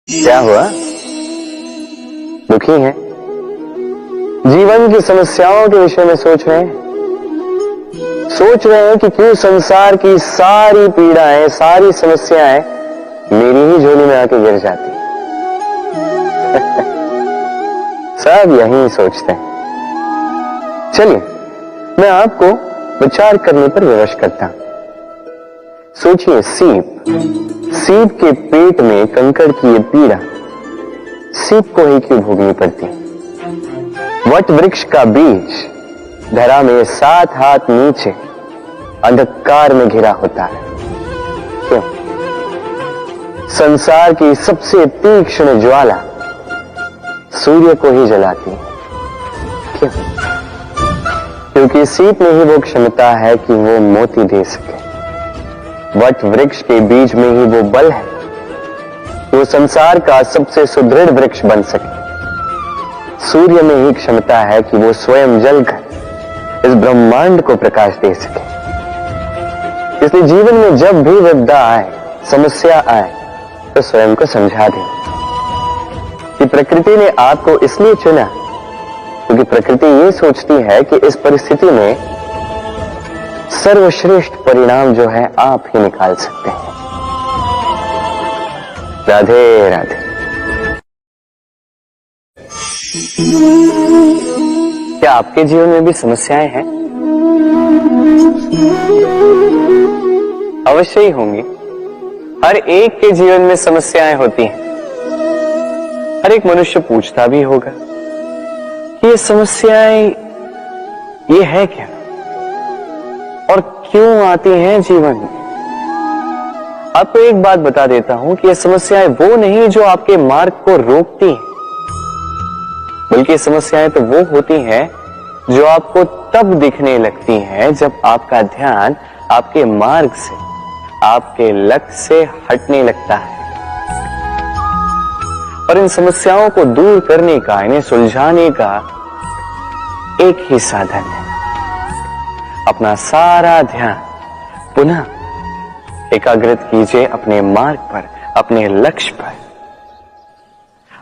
क्या हुआ? दुखी हैं? जीवन की समस्याओं के विषय में सोच रहे हैं? सोच रहे हैं कि क्यों संसार की सारी पीड़ाएं, सारी समस्याएं मेरी ही झोली में आके गिर जाती सब यही सोचते हैं। चलिए मैं आपको विचार करने पर विवश करता हूं। सोचिए, सीप के पेट में कंकड़ की ये पीड़ा सीप को ही क्यों भोगनी पड़ती? वट वृक्ष का बीज धरा में 7 हाथ नीचे अंधकार में घिरा होता है, क्यों? संसार की सबसे तीक्ष्ण ज्वाला सूर्य को ही जलाती है, क्यों? क्योंकि सीप में ही वो क्षमता है कि वो मोती दे सके। वट वृक्ष के बीज में ही वो बल है, वो संसार का सबसे सुदृढ़ वृक्ष बन सके। सूर्य में ही क्षमता है कि वो स्वयं जलकर इस ब्रह्मांड को प्रकाश दे सके। इसलिए जीवन में जब भी विपदा आए, समस्या आए, तो स्वयं को समझा दें कि प्रकृति ने आपको इसलिए चुना क्योंकि प्रकृति ये सोचती है कि इस परिस्थिति में सर्वश्रेष्ठ परिणाम जो है आप ही निकाल सकते हैं। राधे राधे। क्या आपके जीवन में भी समस्याएं हैं? अवश्य ही होंगी। हर एक के जीवन में समस्याएं होती हैं। हर एक मनुष्य पूछता भी होगा कि ये समस्याएं ये है क्या और क्यों आती हैं जीवन में। आपको एक बात बता देता हूं कि ये समस्याएं वो नहीं जो आपके मार्ग को रोकती हैं, बल्कि समस्याएं तो वो होती हैं जो आपको तब दिखने लगती हैं जब आपका ध्यान आपके मार्ग से, आपके लक्ष्य से हटने लगता है। और इन समस्याओं को दूर करने का, इन्हें सुलझाने का एक ही साधन है, अपना सारा ध्यान पुनः एकाग्रित कीजिए अपने मार्ग पर, अपने लक्ष्य पर।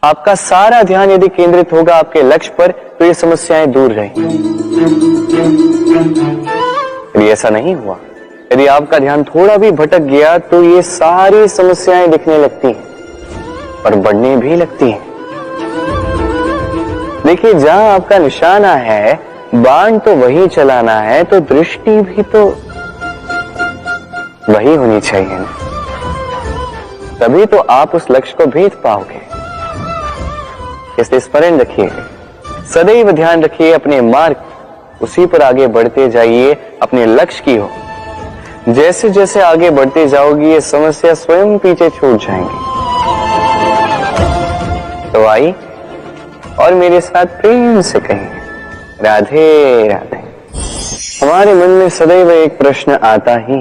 आपका सारा ध्यान यदि केंद्रित होगा आपके लक्ष्य पर, तो ये समस्याएं दूर रहेंगी। यदि ऐसा नहीं हुआ, यदि आपका ध्यान थोड़ा भी भटक गया, तो ये सारी समस्याएं दिखने लगती हैं और बढ़ने भी लगती हैं। देखिए, जहां आपका निशाना है, बाण तो वही चलाना है, तो दृष्टि भी तो वही होनी चाहिए ना। तभी तो आप उस लक्ष्य को भेद पाओगे। इसलिए स्मरण रखिए, सदैव ध्यान रखिए अपने मार्ग, उसी पर आगे बढ़ते जाइए अपने लक्ष्य की ओर। जैसे जैसे आगे बढ़ते जाओगी, ये समस्या स्वयं पीछे छूट जाएंगी। तो आई और मेरे साथ प्रेम से कहिए, राधे राधे। हमारे मन में सदैव एक प्रश्न आता ही,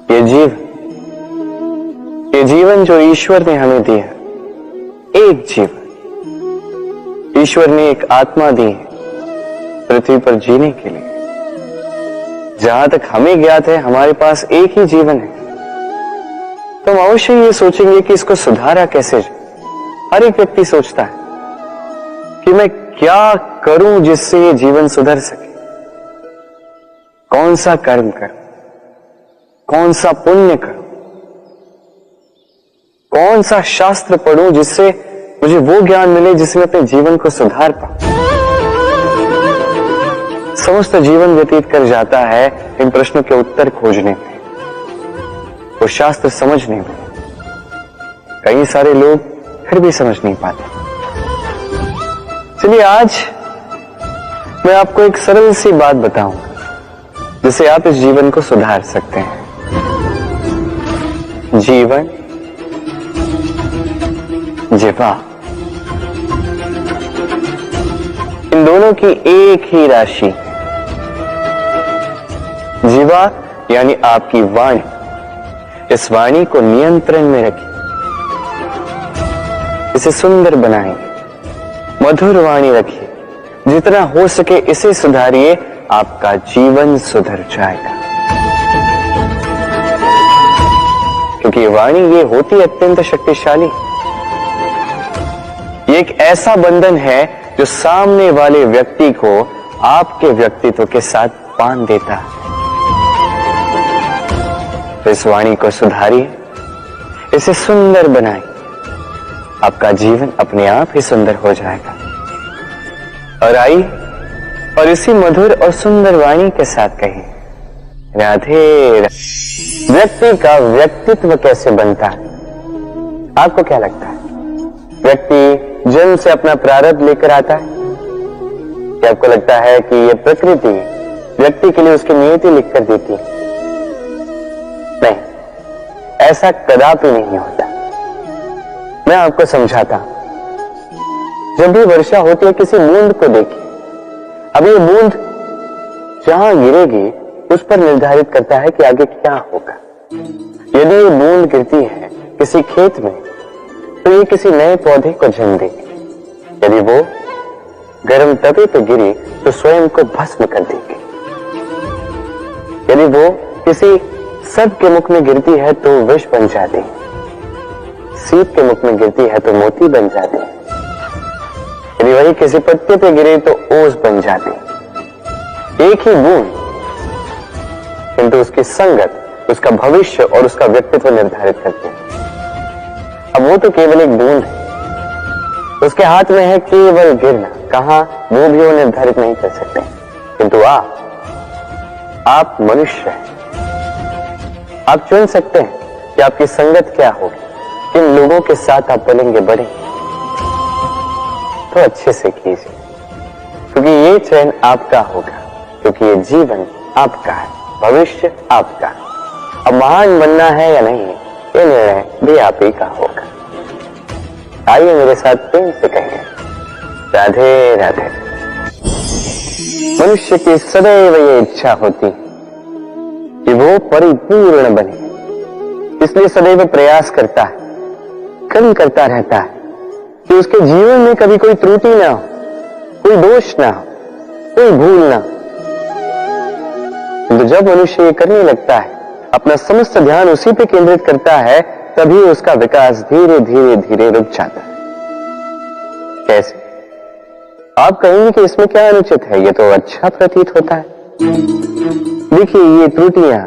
ये जीवन जो ईश्वर ने हमें दिया, एक जीवन ईश्वर ने एक आत्मा दी है पृथ्वी पर जीने के लिए। जहां तक हमें ज्ञात है, हमारे पास एक ही जीवन है। तो हम अवश्य ये सोचेंगे कि इसको सुधारा कैसे जाए। हर एक व्यक्ति सोचता है कि मैं क्या करूं जिससे ये जीवन सुधर सके, कौन सा कर्म करूं, कौन सा पुण्य करूं, कौन सा शास्त्र पढ़ूं जिससे मुझे वो ज्ञान मिले जिसमें अपने जीवन को सुधार पाऊं। समस्त जीवन व्यतीत कर जाता है इन प्रश्नों के उत्तर खोजने में, वो शास्त्र समझने में। कई सारे लोग फिर भी समझ नहीं पाते। चलिए आज मैं आपको एक सरल सी बात बताऊंगा जिससे आप इस जीवन को सुधार सकते हैं। जीवन, जिह्वा, इन दोनों की एक ही राशि। जिह्वा यानी आपकी वाणी, इस वाणी को नियंत्रण में रखिए, इसे सुंदर बनाएंगे, मधुर वाणी रखिए। जितना हो सके इसे सुधारिए, आपका जीवन सुधर जाएगा। क्योंकि वाणी ये होती अत्यंत शक्तिशाली। ये एक ऐसा बंधन है जो सामने वाले व्यक्ति को आपके व्यक्तित्व के साथ बांध देता है। तो इस वाणी को सुधारिए, इसे सुंदर बनाइए, आपका जीवन अपने आप ही सुंदर हो जाएगा। और आइए और इसी मधुर और सुंदर वाणी के साथ कहिए, राधे राधे। व्यक्ति का व्यक्तित्व कैसे बनता है, आपको क्या लगता है? व्यक्ति जन्म से अपना प्रारब्ध लेकर आता है, क्या आपको लगता है कि यह प्रकृति व्यक्ति के लिए उसकी नियति लिखकर देती है? नहीं, ऐसा कदापि नहीं होता। मैं आपको समझाता हूं। जब भी वर्षा होती है, किसी बूंद को देखिए। अब ये बूंद जहां गिरेगी उस पर निर्धारित करता है कि आगे क्या होगा। यदि ये बूंद गिरती है किसी खेत में, तो ये किसी नए पौधे को जन्म देगी। यदि वो गर्म तवे पर गिरी तो स्वयं को भस्म कर देगी। यदि वो किसी सर्प के मुख में गिरती है तो विष बन जाती है। सीप के मुख में गिरती है तो मोती बन जाती है। यदि वही किसी पत्ते पे गिरे तो ओस बन जाती है। एक ही बूंद, किंतु उसकी संगत उसका भविष्य और उसका व्यक्तित्व निर्धारित करते हैं। अब वो तो केवल एक बूंद है, उसके हाथ में है केवल गिरना। कहां वो भी वो निर्धारित नहीं कर सकते, किंतु आप मनुष्य हैं। आप चुन सकते हैं कि आपकी संगत क्या होगी, किन लोगों के साथ आप बनेंगे, बढ़ेंगे। तो अच्छे से कीजिए, क्योंकि ये चयन आपका होगा, क्योंकि ये जीवन आपका है, भविष्य आपका। अब महान बनना है या नहीं, ये निर्णय भी आप ही का होगा। आइए मेरे साथ प्रेम से कहें, राधे राधे। मनुष्य की सदैव ये इच्छा होती कि वो परिपूर्ण बने, इसलिए सदैव प्रयास करता है, कर्म करता रहता है कि उसके जीवन में कभी कोई त्रुटि ना हो, कोई दोष ना हो, कोई भूल ना हो। तो जब मनुष्य ये करने लगता है, अपना समस्त ध्यान उसी पे केंद्रित करता है, तभी उसका विकास धीरे धीरे धीरे रुक जाता है। कैसे? आप कहेंगे कि इसमें क्या अनुचित है, ये तो अच्छा प्रतीत होता है। देखिए, ये त्रुटियां,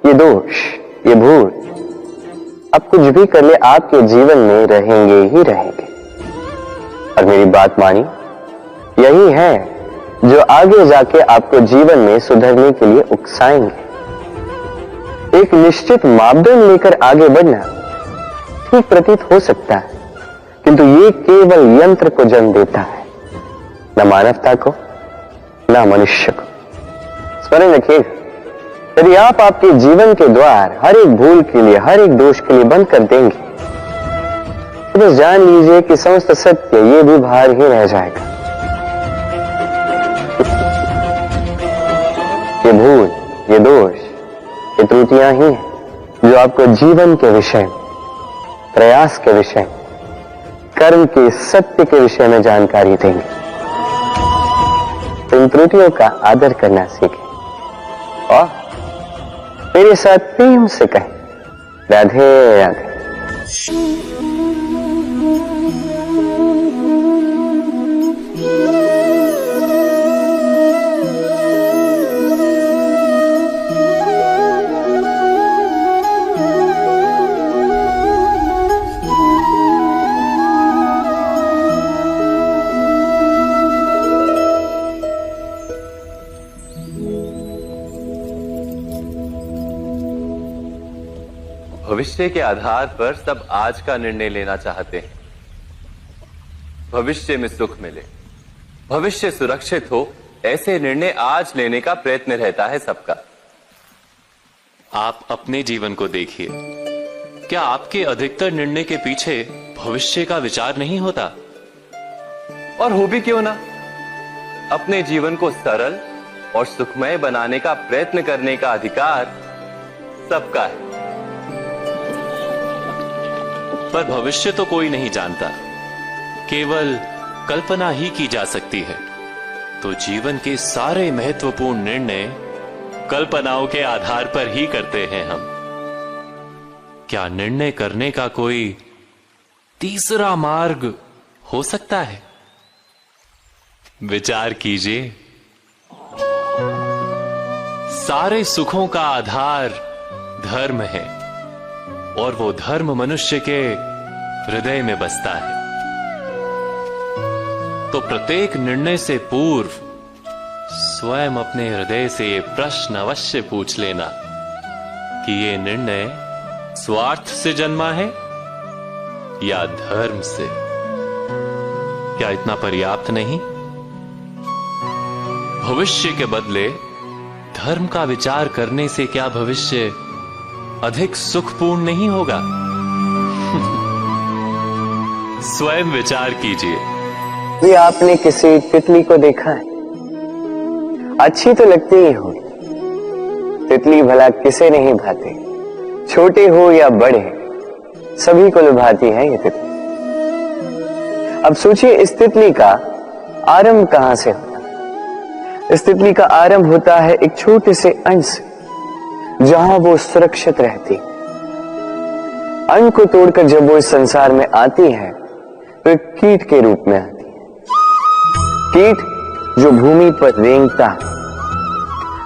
ये दोष, ये भूल, अब कुछ भी कर ले आपके जीवन में रहेंगे ही रहेंगे। और मेरी बात मानी, यही है जो आगे जाके आपको जीवन में सुधरने के लिए उकसाएंगे। एक निश्चित मापदंड लेकर आगे बढ़ना ठीक प्रतीत हो सकता है, किंतु ये केवल यंत्र को जन्म देता है, न मानवता को, न मनुष्य को। स्मरण रखिएगा, यदि आप आपके जीवन के द्वार हर एक भूल के लिए, हर एक दोष के लिए बंद कर देंगे, तो बस जान लीजिए कि समस्त सत्य ये भी बाहर ही रह जाएगा। ये भूल, ये दोष, ये त्रुटियां ही हैं जो आपको जीवन के विषय, प्रयास के विषय, कर्म के सत्य के विषय में जानकारी देंगे। इन त्रुटियों का आदर करना सीखें और मेरे साथ प्रेम से कहें, राधे राधे। भविष्य के आधार पर सब आज का निर्णय लेना चाहते हैं। भविष्य में सुख मिले, भविष्य सुरक्षित हो, ऐसे निर्णय आज लेने का प्रयत्न रहता है सबका। आप अपने जीवन को देखिए, क्या आपके अधिकतर निर्णय के पीछे भविष्य का विचार नहीं होता? और हो भी क्यों ना, अपने जीवन को सरल और सुखमय बनाने का प्रयत्न करने का अधिकार सबका है। पर भविष्य तो कोई नहीं जानता, केवल कल्पना ही की जा सकती है। तो जीवन के सारे महत्वपूर्ण निर्णय कल्पनाओं के आधार पर ही करते हैं हम। क्या निर्णय करने का कोई तीसरा मार्ग हो सकता है? विचार कीजिए। सारे सुखों का आधार धर्म है और वो धर्म मनुष्य के हृदय में बसता है। तो प्रत्येक निर्णय से पूर्व स्वयं अपने हृदय से ये प्रश्न अवश्य पूछ लेना कि ये निर्णय स्वार्थ से जन्मा है या धर्म से। क्या इतना पर्याप्त नहीं? भविष्य के बदले धर्म का विचार करने से क्या भविष्य अधिक सुखपूर्ण नहीं होगा? स्वयं विचार कीजिए। ये आपने किसी तितली को देखा है? अच्छी तो लगती ही होगी। तितली भला किसे नहीं भाती, छोटे हो या बड़े, सभी को लुभाती है ये तितली। अब सोचिए, इस तितली का आरंभ कहां से होता है? इस तितली का आरंभ होता है एक छोटे से अंड से, जहां वो सुरक्षित रहती। अंड को तोड़कर जब वो इस संसार में आती है तो एक कीट के रूप में आती है। कीट जो भूमि पर रेंगता है,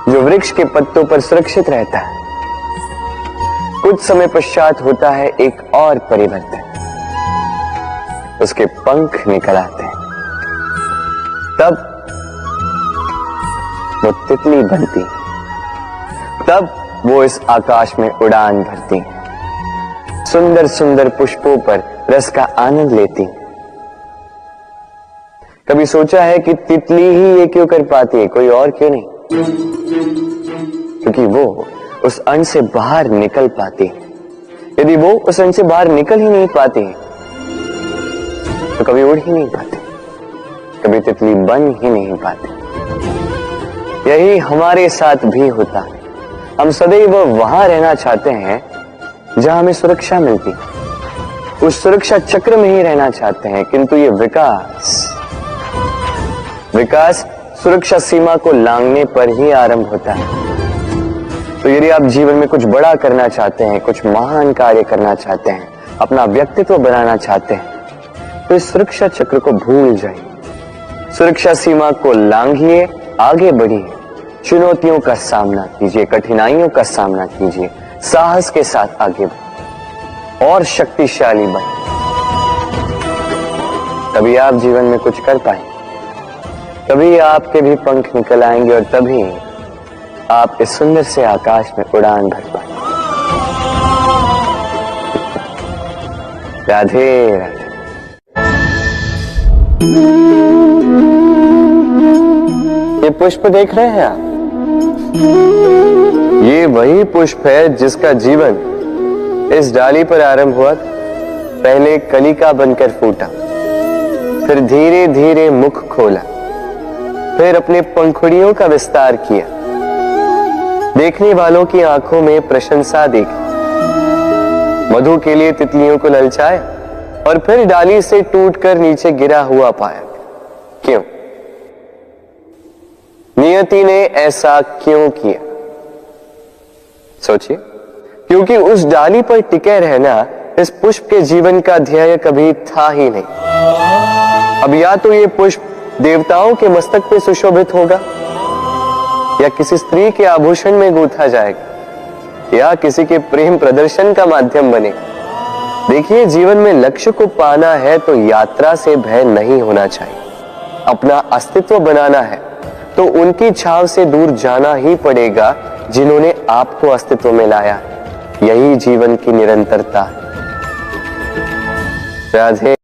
जो वृक्ष के पत्तों पर सुरक्षित रहता है। कुछ समय पश्चात होता है एक और परिवर्तन। उसके पंख निकल आते हैं, तब वो तितली बनती है। तब वो इस आकाश में उड़ान भरती है, सुंदर सुंदर पुष्पों पर रस का आनंद लेती है। कभी सोचा है कि तितली ही ये क्यों कर पाती है, कोई और क्यों नहीं? क्योंकि वो उस अंड से बाहर निकल पाती है। यदि वो उस अंड से बाहर निकल ही नहीं पाती तो कभी उड़ ही नहीं पाती, कभी तितली बन ही नहीं पाती। यही हमारे साथ भी होता है। हम सदैव वहां रहना चाहते हैं जहां हमें सुरक्षा मिलती है, उस सुरक्षा चक्र में ही रहना चाहते हैं, किंतु ये विकास सुरक्षा सीमा को लांघने पर ही आरंभ होता है। तो यदि आप जीवन में कुछ बड़ा करना चाहते हैं, कुछ महान कार्य करना चाहते हैं, अपना व्यक्तित्व बनाना चाहते हैं, तो इस सुरक्षा चक्र को भूल जाइए। सुरक्षा सीमा को लांघिए, आगे बढ़िए, चुनौतियों का सामना कीजिए, कठिनाइयों का सामना कीजिए, साहस के साथ आगे बढ़िए और शक्तिशाली बनिए। तभी आप जीवन में कुछ कर पाएंगे, तभी आपके भी पंख निकल आएंगे और तभी आप इस सुंदर से आकाश में उड़ान भर पाएंगे। राधे राधे। ये पुष्प देख रहे हैं आप? ये वही पुष्प है जिसका जीवन इस डाली पर आरंभ हुआ। पहले कलिका बनकर फूटा, फिर धीरे धीरे मुख खोला, फिर अपने पंखुड़ियों का विस्तार किया, देखने वालों की आंखों में प्रशंसा देखी, मधु के लिए तितलियों को ललचाया और फिर डाली से टूटकर नीचे गिरा हुआ पाया। क्यों? नियति ने ऐसा क्यों किया? सोचिए। क्योंकि उस डाली पर टिके रहना इस पुष्प के जीवन का ध्येय कभी था ही नहीं। अब या तो ये पुष्प देवताओं के मस्तक पे सुशोभित होगा, या किसी स्त्री के आभूषण में गूंथा जाएगा, या किसी के प्रेम प्रदर्शन का माध्यम बनेगा। देखिए, जीवन में लक्ष्य को पाना है तो यात्रा से भय नहीं होना चाहिए। अपना अस्तित्व बनाना है तो उनकी छाव से दूर जाना ही पड़ेगा जिन्होंने आपको अस्तित्व में लाया। यही जीवन की निरंतरता है। राधे।